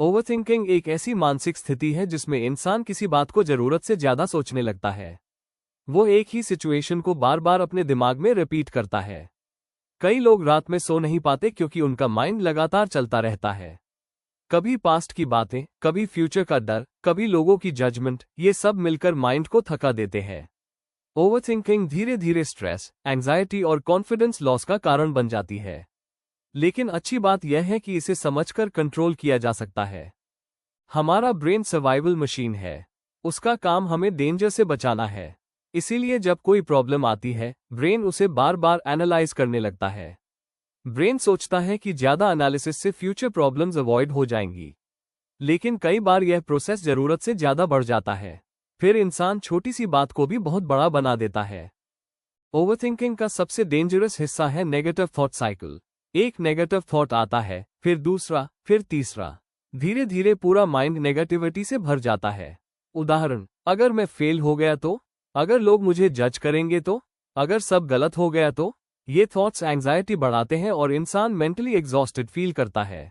Overthinking एक ऐसी मानसिक स्थिति है जिसमें इंसान किसी बात को जरूरत से ज्यादा सोचने लगता है। वो एक ही सिचुएशन को बार बार अपने दिमाग में रिपीट करता है। कई लोग रात में सो नहीं पाते क्योंकि उनका माइंड लगातार चलता रहता है। कभी पास्ट की बातें, कभी फ्यूचर का डर, कभी लोगों की जजमेंट, ये सब मिलकर माइंड को थका देते हैं। ओवरथिंकिंग धीरे धीरे स्ट्रेस, एंजाइटी और कॉन्फिडेंस लॉस का कारण बन जाती है। लेकिन अच्छी बात यह है कि इसे समझकर कंट्रोल किया जा सकता है। हमारा ब्रेन सर्वाइवल मशीन है। उसका काम हमें डेंजर से बचाना है। इसीलिए जब कोई प्रॉब्लम आती है, ब्रेन उसे बार बार एनालाइज करने लगता है। ब्रेन सोचता है कि ज्यादा एनालिसिस से फ्यूचर प्रॉब्लम्स अवॉइड हो जाएंगी। लेकिन कई बार यह प्रोसेस जरूरत से ज्यादा बढ़ जाता है। फिर इंसान छोटी सी बात को भी बहुत बड़ा बना देता है। ओवरथिंकिंग का सबसे डेंजरस हिस्सा है नेगेटिव थॉट साइकिल। एक नेगेटिव थॉट आता है, फिर दूसरा, फिर तीसरा। धीरे धीरे पूरा माइंड नेगेटिविटी से भर जाता है। उदाहरण, अगर मैं फेल हो गया तो, अगर लोग मुझे जज करेंगे तो, अगर सब गलत हो गया तो। ये थॉट्स एंजाइटी बढ़ाते हैं और इंसान मेंटली एग्जॉस्टेड फील करता है।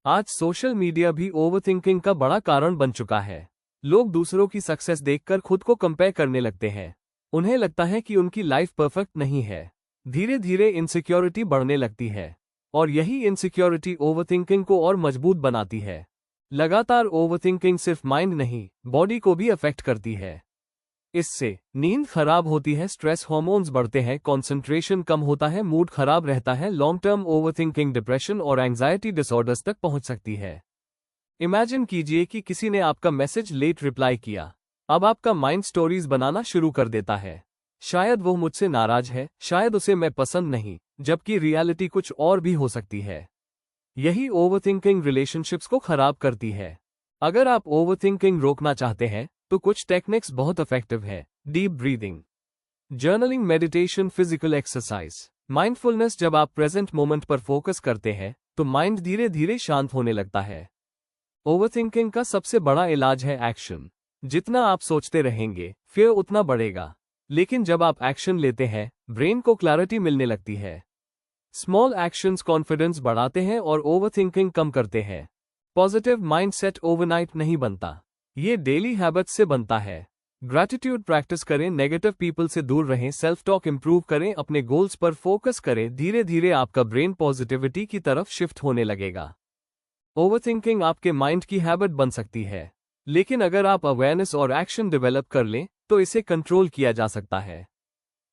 आज सोशल मीडिया भी ओवरथिंकिंग का बड़ा कारण बन चुका है। लोग दूसरों की सक्सेस देखकर खुद को कंपेयर करने लगते हैं। उन्हें लगता है कि उनकी लाइफ परफेक्ट नहीं है। धीरे धीरे इनसिक्योरिटी बढ़ने लगती है। और यही इनसिक्योरिटी ओवरथिंकिंग को और मजबूत बनाती है। लगातार ओवरथिंकिंग सिर्फ माइंड नहीं, बॉडी को भी अफेक्ट करती है। इससे नींद खराब होती है, स्ट्रेस हार्मोन्स बढ़ते हैं, कंसंट्रेशन कम होता है, मूड खराब रहता है। लॉन्ग टर्म ओवरथिंकिंग डिप्रेशन और एंजाइटी डिसऑर्डर्स तक पहुंच सकती है। इमेजिन कीजिए कि किसी ने आपका मैसेज लेट रिप्लाई किया। अब आपका माइंड स्टोरीज बनाना शुरू कर देता है। शायद वो मुझसे नाराज है, शायद उसे मैं पसंद नहीं, जबकि रियलिटी कुछ और भी हो सकती है। यही ओवरथिंकिंग रिलेशनशिप्स को खराब करती है। अगर आप ओवरथिंकिंग रोकना चाहते हैं तो कुछ टेक्निक्स बहुत इफेक्टिव है। Deep breathing, journaling, meditation, physical exercise, mindfulness. जब आप प्रेजेंट मोमेंट पर फोकस करते हैं तो माइंड धीरे धीरे शांत होने लगता है। ओवरथिंकिंग का सबसे बड़ा इलाज है एक्शन। जितना आप सोचते रहेंगे, फिर उतना बढ़ेगा। लेकिन जब आप एक्शन लेते हैं, ब्रेन को क्लैरिटी मिलने लगती है। स्मॉल एक्शंस कॉन्फिडेंस बढ़ाते हैं और ओवरथिंकिंग कम करते हैं। पॉजिटिव माइंडसेट ओवरनाइट नहीं बनता, ये डेली हैबिट्स से बनता है। ग्रैटिट्यूड प्रैक्टिस करें, नेगेटिव पीपल से दूर रहें, सेल्फ टॉक इंप्रूव करें, अपने गोल्स पर फोकस करें। धीरे धीरे आपका ब्रेन पॉजिटिविटी की तरफ शिफ्ट होने लगेगा। ओवरथिंकिंग आपके माइंड की हैबिट बन सकती है, लेकिन अगर आप अवेयरनेस और एक्शन डेवलप कर लें तो इसे कंट्रोल किया जा सकता है।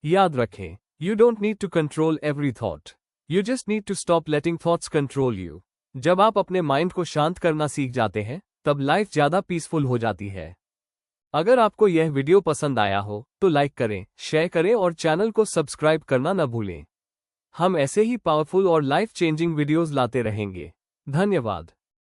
याद रखें, you don't need to control every thought, you just need to stop letting thoughts control you. जब आप अपने माइंड को शांत करना सीख जाते हैं, तब लाइफ ज्यादा पीसफुल हो जाती है। अगर आपको यह वीडियो पसंद आया हो तो लाइक करें, शेयर करें और चैनल को सब्सक्राइब करना न भूलें। हम ऐसे ही पावरफुल और लाइफ चेंजिंग वीडियोस लाते रहेंगे। धन्यवाद।